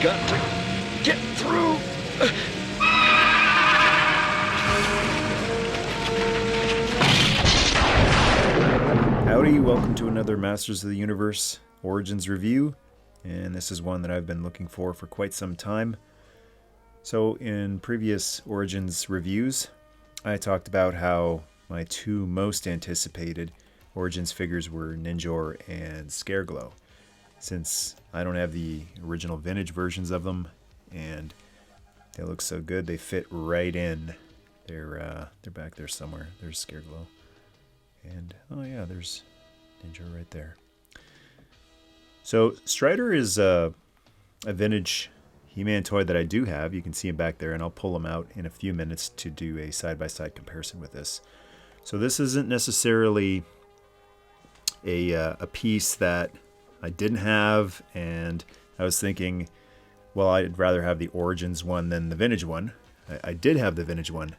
got to get through. Howdy, welcome to another Masters of the Universe Origins review, and this is one that I've been looking for quite some time. So in previous Origins reviews, I talked about how my two most anticipated Origins figures were Ninjor and Scareglow, since I don't have the original vintage versions of them, and they look so good, they fit right in. They're back there somewhere. There's Scareglow. And, oh yeah, there's Ninja right there. So, Stridor is a vintage He-Man toy that I do have. You can see him back there, and I'll pull him out in a few minutes to do a side-by-side comparison with this. So this isn't necessarily a piece that I didn't have, and I was thinking, well, I'd rather have the Origins one than the vintage one. I did have the vintage one.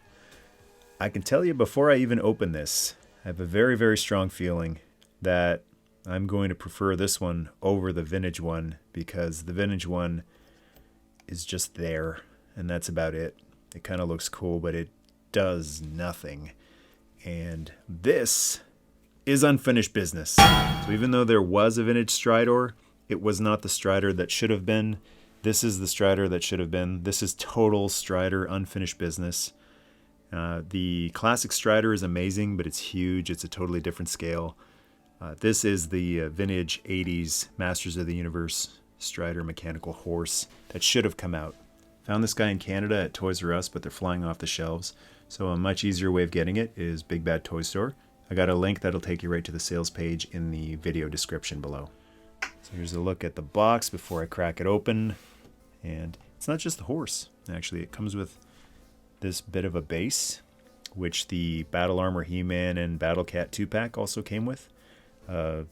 I can tell you before I even open this, I have a very, very strong feeling that I'm going to prefer this one over the vintage one, because the vintage one is just there, and that's about it. It kind of looks cool, but it does nothing. And this is unfinished business. So even though there was a vintage Stridor, it was not the Stridor that should have been. This is the Stridor that should have been. This is total Stridor unfinished business. The classic Stridor is amazing, but it's huge. It's a totally different scale. This is the vintage 80s Masters of the Universe Stridor mechanical horse that should have come out. Found this guy in Canada at Toys R Us, but they're flying off the shelves. So a much easier way of getting it is Big Bad Toy Store. I got a link that'll take you right to the sales page in the video description below. So here's a look at the box before I crack it open. And it's not just the horse. Actually, it comes with this bit of a base, which the Battle Armor He-Man and Battle Cat 2-pack also came with. A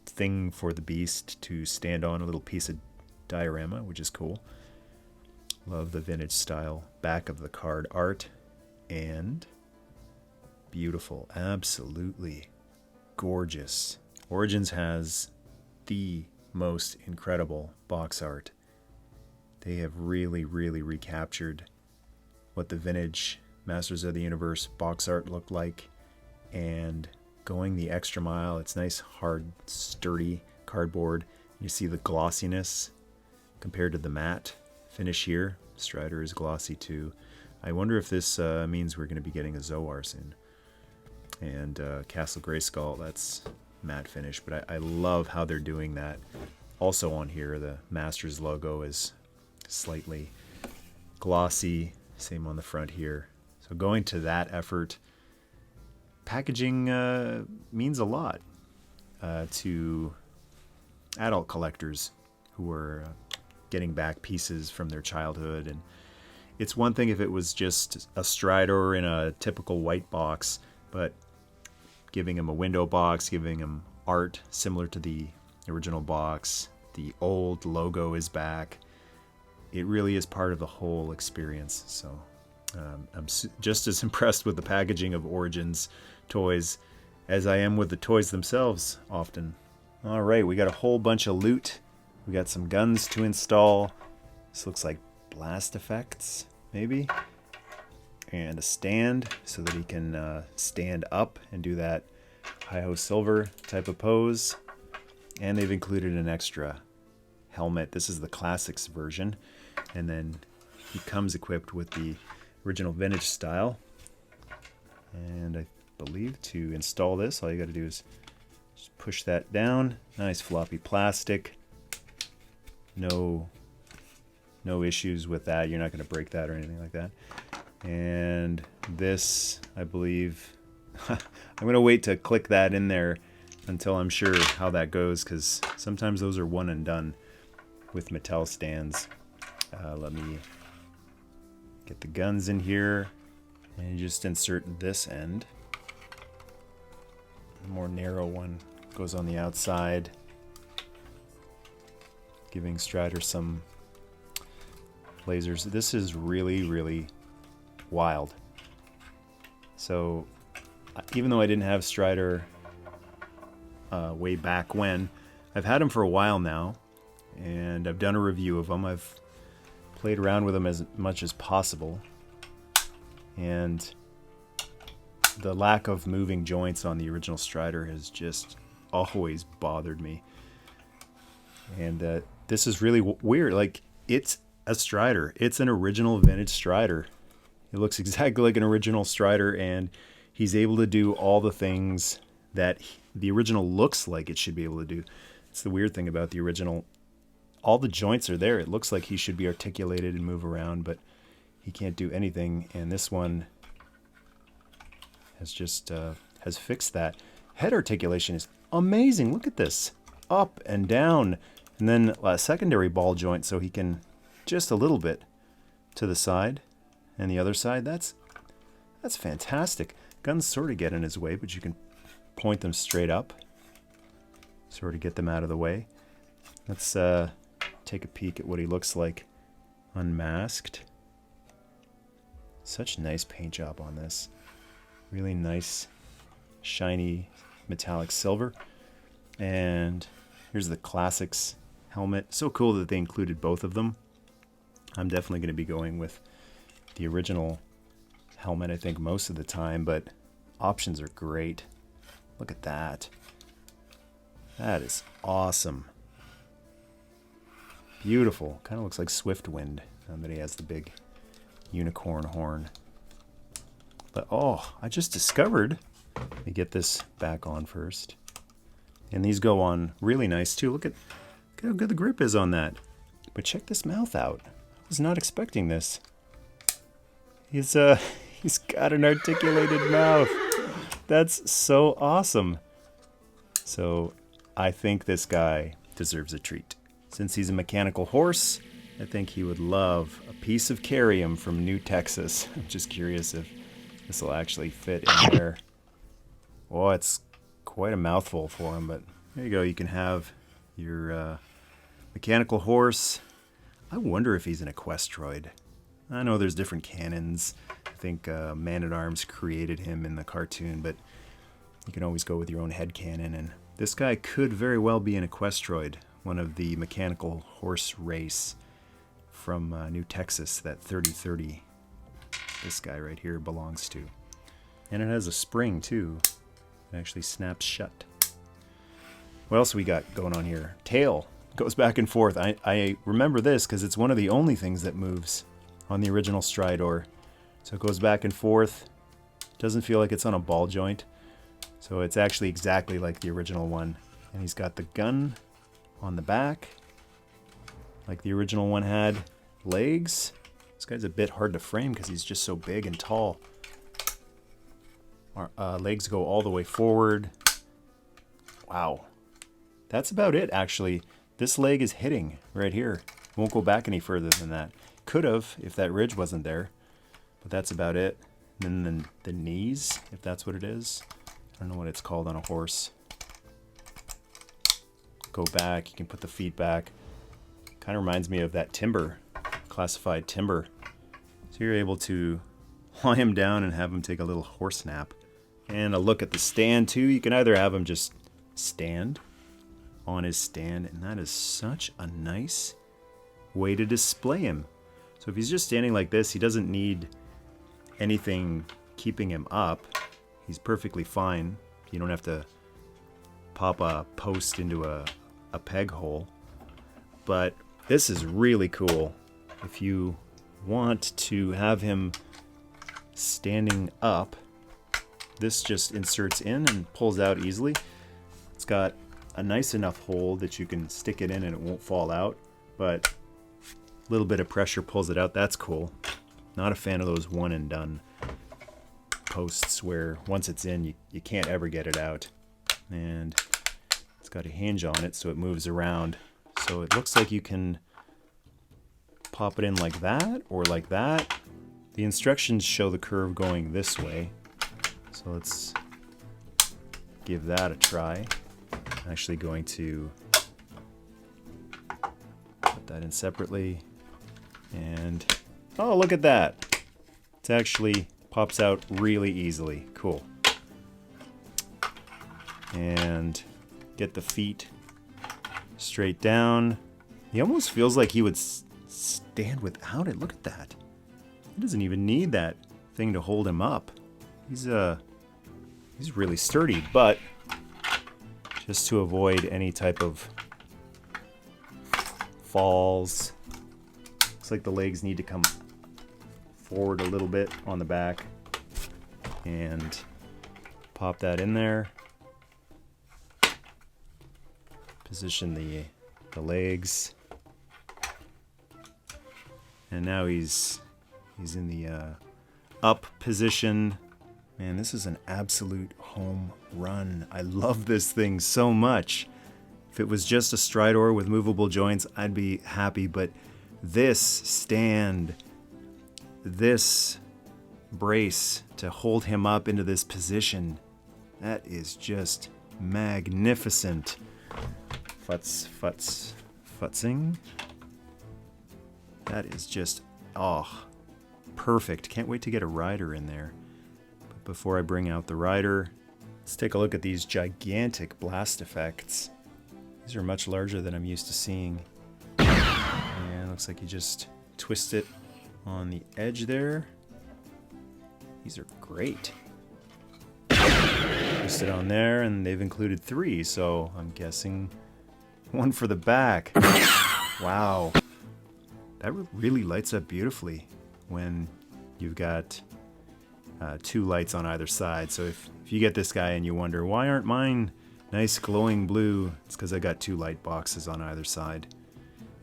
thing for the beast to stand on, a little piece of diorama, which is cool. Love the vintage style back of the card art. And beautiful, absolutely gorgeous. Origins has the most incredible box art. They have really, really recaptured what the vintage Masters of the Universe box art looked like, and going the extra mile. It's nice, hard, sturdy cardboard. You see the glossiness compared to the matte finish here. Stridor is glossy too. I wonder if this means we're going to be getting a Zoar soon. And Castle Grayskull, that's matte finish, but I love how they're doing that. Also on here, the Masters logo is slightly glossy. Same on the front here. So going to that effort, packaging means a lot to adult collectors who are getting back pieces from their childhood. And it's one thing if it was just a Stridor in a typical white box, but giving them a window box, giving them art similar to the original box, the old logo is back. It really is part of the whole experience. So I'm just as impressed with the packaging of Origins toys as I am with the toys themselves often. All right, we got a whole bunch of loot. We got some guns to install. This looks like blast effects, maybe. And a stand so that he can stand up and do that Hi-Ho Silver type of pose. And they've included an extra helmet. This is the classics version. And then he comes equipped with the original vintage style. And I believe to install this, all you got to do is just push that down. Nice floppy plastic. No issues with that. You're not going to break that or anything like that. And this, I believe, I'm going to wait to click that in there until I'm sure how that goes, because sometimes those are one and done with Mattel stands. Let me get the guns in here and just insert this end. The more narrow one goes on the outside, giving Stridor some lasers. This is really, really wild. So even though I didn't have Stridor way back when, I've had him for a while now, and I've done a review of him. I've played around with them as much as possible. And the lack of moving joints on the original Stridor has just always bothered me. And this is really weird. Like, it's a Stridor. It's an original vintage Stridor. It looks exactly like an original Stridor, and he's able to do all the things that the original looks like it should be able to do. It's the weird thing about the original. All the joints are there. It looks like he should be articulated and move around, but he can't do anything. And this one has just has fixed that. Head articulation is amazing. Look at this. Up and down. And then a secondary ball joint so he can just a little bit to the side and the other side. That's fantastic. Guns sort of get in his way, but you can point them straight up. Sort of get them out of the way. Let's take a peek at what he looks like unmasked. Such nice paint job on this. Really nice, shiny, metallic silver. And here's the Classics helmet. So cool that they included both of them. I'm definitely going to be going with the original helmet, I think, most of the time, but options are great. Look at that. That is awesome. Beautiful. Kind of looks like Swiftwind, that he has the big unicorn horn. But oh, I just discovered, let me get this back on first. And these go on really nice too. Look at how good the grip is on that. But check this mouth out. I was not expecting this. He's got an articulated mouth. That's so awesome. So I think this guy deserves a treat. Since he's a mechanical horse, I think he would love a piece of Carium from New Texas. I'm just curious if this will actually fit in there. Oh, it's quite a mouthful for him, but there you go. You can have your mechanical horse. I wonder if he's an equestroid. I know there's different canons. I think Man-at-Arms created him in the cartoon, but you can always go with your own headcanon. And this guy could very well be an equestroid, one of the mechanical horse race from New Texas that 3030 this guy right here belongs to. And it has a spring too. It actually snaps shut. What else we got going on here? Tail goes back and forth. I remember this because it's one of the only things that moves on the original Stridor. So it goes back and forth. Doesn't feel like it's on a ball joint. So it's actually exactly like the original one. And he's got the gun on the back, like the original one had. Legs. This guy's a bit hard to frame because he's just so big and tall. Legs go all the way forward. Wow. That's about it, actually. This leg is hitting right here. Won't go back any further than that. Could have if that ridge wasn't there. But that's about it. And then the knees, if that's what it is. I don't know what it's called on a horse. Go back. You can put the feet back. Kind of reminds me of that timber. Classified timber. So you're able to lie him down and have him take a little horse nap. And a look at the stand too. You can either have him just stand on his stand, and that is such a nice way to display him. So if he's just standing like this, he doesn't need anything keeping him up. He's perfectly fine. You don't have to pop a post into a peg hole. But this is really cool. If you want to have him standing up, this just inserts in and pulls out easily. It's got a nice enough hole that you can stick it in and it won't fall out, but a little bit of pressure pulls it out. That's cool. Not a fan of those one and done posts where once it's in, you can't ever get it out. And it's got a hinge on it so it moves around. So it looks like you can pop it in like that or like that. The instructions show the curve going this way. So let's give that a try. I'm actually going to put that in separately. And oh, look at that. It actually pops out really easily. Cool. And get the feet straight down. He almost feels like he would stand without it. Look at that. He doesn't even need that thing to hold him up. He's really sturdy, but just to avoid any type of falls, looks like the legs need to come forward a little bit on the back, and pop that in there. Position the legs, and now he's in the up position. Man, this is an absolute home run. I love this thing so much. If it was just a Stridor with movable joints, I'd be happy, but this stand, this brace to hold him up into this position, that is just magnificent. Futzing. That is just, oh, perfect. Can't wait to get a rider in there. But before I bring out the rider, let's take a look at these gigantic blast effects. These are much larger than I'm used to seeing. And looks like you just twist it on the edge there. These are great. Twist it on there, and they've included 3, so I'm guessing 1 for the back. Wow. That really lights up beautifully when you've got 2 lights on either side. So if you get this guy and you wonder, why aren't mine nice glowing blue? It's because I got 2 light boxes on either side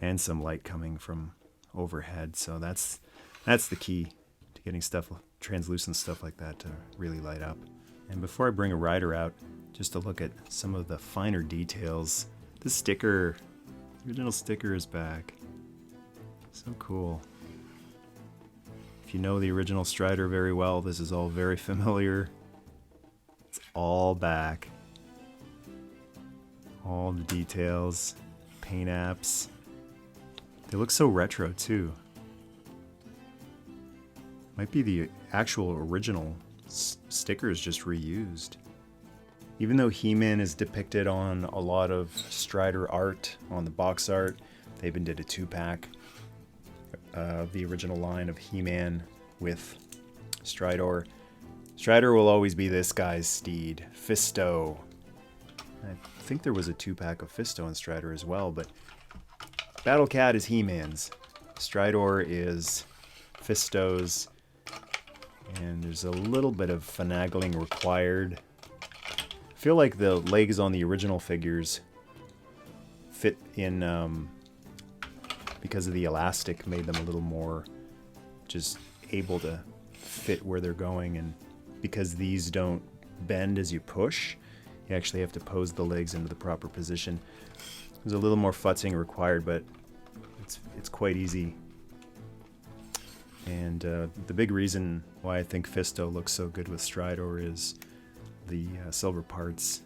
and some light coming from overhead. So that's the key to getting stuff, translucent stuff like that, to really light up. And before I bring a rider out, just to look at some of the finer details. The sticker, the original sticker is back. So cool. If you know the original Stridor very well, this is all very familiar. It's all back. All the details, paint apps. They look so retro too. Might be the actual original stickers just reused. Even though He-Man is depicted on a lot of Stridor art, on the box art, they even did a 2-pack of the original line of He-Man with Stridor. Stridor will always be this guy's steed, Fisto. I think there was a 2-pack of Fisto and Stridor as well, but Battle Cat is He-Man's. Stridor is Fisto's, and there's a little bit of finagling required. I feel like the legs on the original figures fit in because of the elastic, made them a little more just able to fit where they're going, and because these don't bend as you push, you actually have to pose the legs into the proper position. There's a little more futzing required, but it's quite easy. And the big reason why I think Fisto looks so good with Stridor is the silver parts,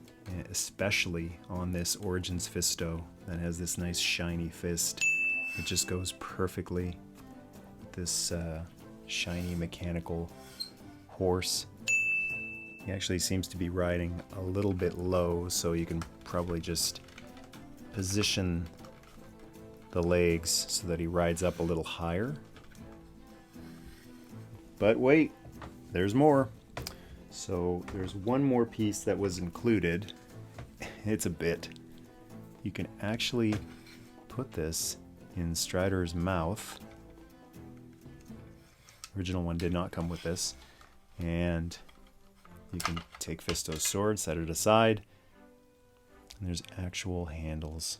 especially on this Origins Fisto that has this nice shiny fist. It just goes perfectly with this shiny mechanical horse. He actually seems to be riding a little bit low, so you can probably just position the legs so that he rides up a little higher. But wait, there's more. So there's one more piece that was included. It's a bit. You can actually put this in Stridor's mouth. Original one did not come with this. And you can take Fisto's sword, set it aside, and there's actual handles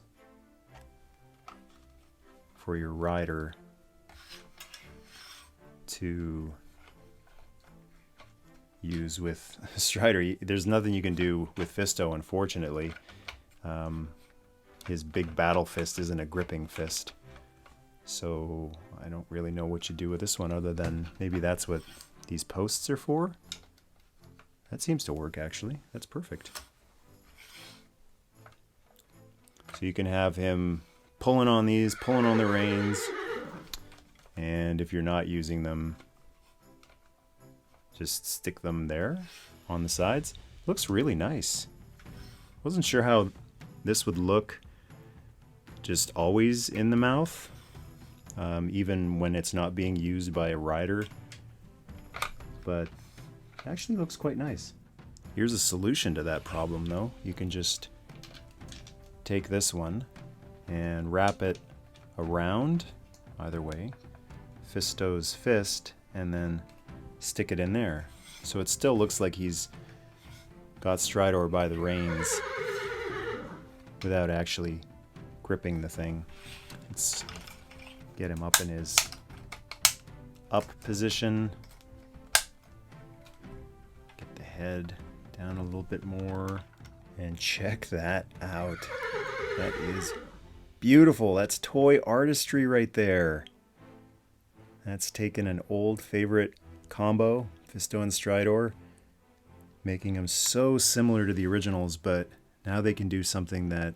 for your rider to use with Stridor. There's nothing you can do with Fisto, unfortunately. His big battle fist isn't a gripping fist, so I don't really know what you do with this one other than maybe that's what these posts are for. That seems to work, actually. That's perfect. So you can have him pulling on these, pulling on the reins, and if you're not using them, just stick them there on the sides. Looks really nice. Wasn't sure how this would look just always in the mouth. even when it's not being used by a rider. But it actually looks quite nice. Here's a solution to that problem though. You can just take this one and wrap it around, either way, Fisto's fist, and then stick it in there. So it still looks like he's got Stridor by the reins without actually gripping the thing. Let's get him up in his up position. Get the head down a little bit more. And check that out. That is beautiful. That's toy artistry right there. That's taken an old favorite combo, Fisto and Stridor, making them so similar to the originals, but now they can do something that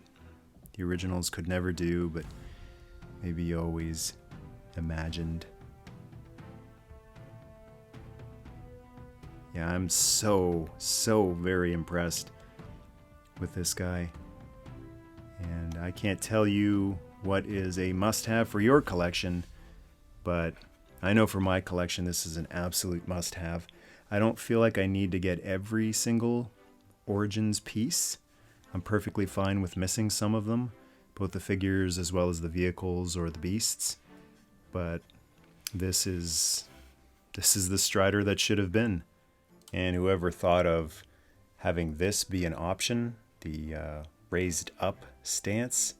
the originals could never do, but maybe always imagined. Yeah, I'm so very impressed with this guy. And I can't tell you what is a must-have for your collection, but I know for my collection this is an absolute must-have. I don't feel like I need to get every single Origins piece. I'm perfectly fine with missing some of them, both the figures as well as the vehicles or the beasts. But this is the Stridor that should have been. And whoever thought of having this be an option, the raised up stance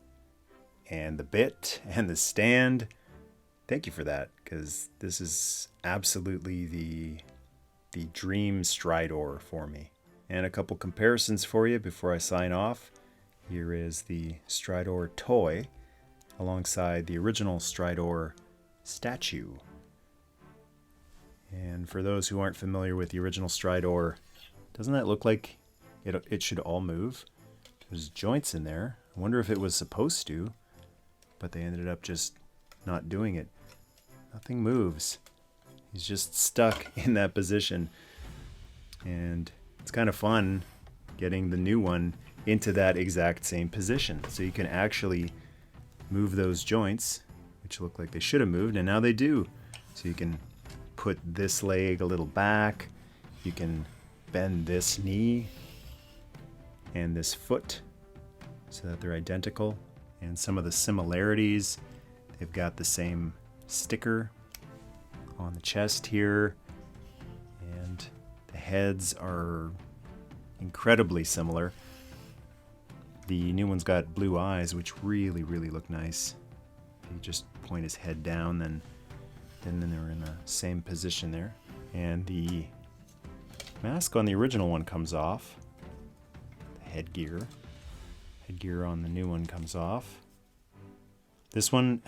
and the bit and the stand, thank you for that, because this is absolutely the dream Stridor for me. And a couple comparisons for you before I sign off. Here is the Stridor toy alongside the original Stridor statue. And for those who aren't familiar with the original Stridor, doesn't that look like it should all move? There's joints in there. I wonder if it was supposed to, but they ended up just not doing it. Nothing moves. He's just stuck in that position. And it's kind of fun getting the new one into that exact same position. So you can actually move those joints, which look like they should have moved, and now they do. So you can put this leg a little back. You can bend this knee and this foot so that they're identical. And some of the similarities, they've got the same sticker on the chest here, and the heads are incredibly similar. The new one's got blue eyes, which really look nice. If you just point his head down, then they're in the same position there. And the mask on the original one comes off. The headgear on the new one comes off. This one,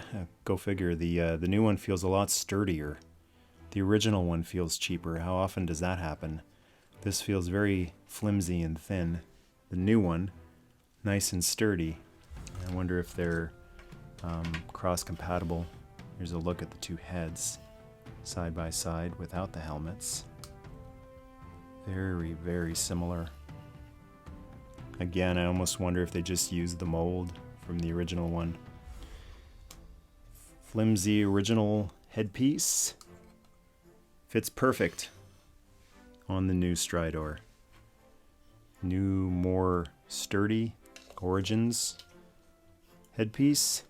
go figure, the new one feels a lot sturdier. The original one feels cheaper. How often does that happen? This feels very flimsy and thin. The new one, nice and sturdy. I wonder if they're cross-compatible. Here's a look at the two heads side by side without the helmets. Very similar. Again, I almost wonder if they just used the mold from the original one. Flimsy original headpiece. Fits perfect on the new Stridor. New, more sturdy Origins headpiece.